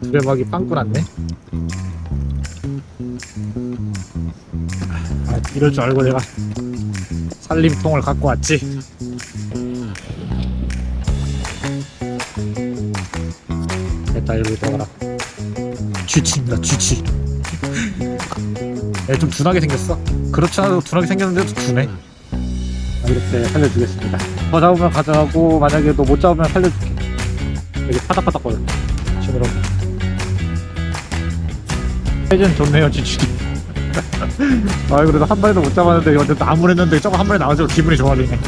두레박이 빵꾸 났네. 아, 이럴 줄 알고 내가 살림통을 갖고 왔지. 됐다, 이리로 들어가라. 쥐치입니다, 쥐치. 좀 둔하게 생겼어. 그렇지 않아도 둔하게 생겼는데도 둔해. 이렇게 살려주겠습니다. 더 잡으면 가져가고, 만약에 너 못 잡으면 살려줄게. 여기 파닥파닥거려. 지금 회전 좋네요, 지출이. 아, 그래도 한 마리도 못 잡았는데, 이거 나무랬는데 저거 한 마리 나와서 기분이 좋아지네.